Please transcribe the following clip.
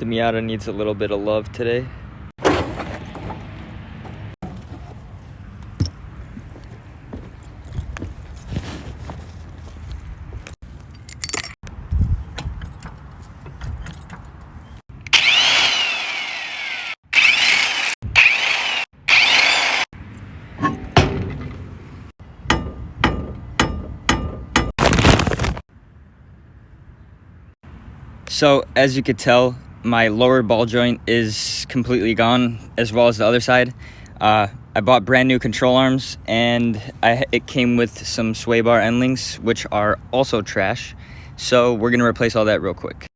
The Miata needs a little bit of love today. So as you could tell, my lower ball joint is completely gone, as well as the other side. I bought brand new control arms, and it came with some sway bar end links, which are also trash. So we're gonna replace all that real quick.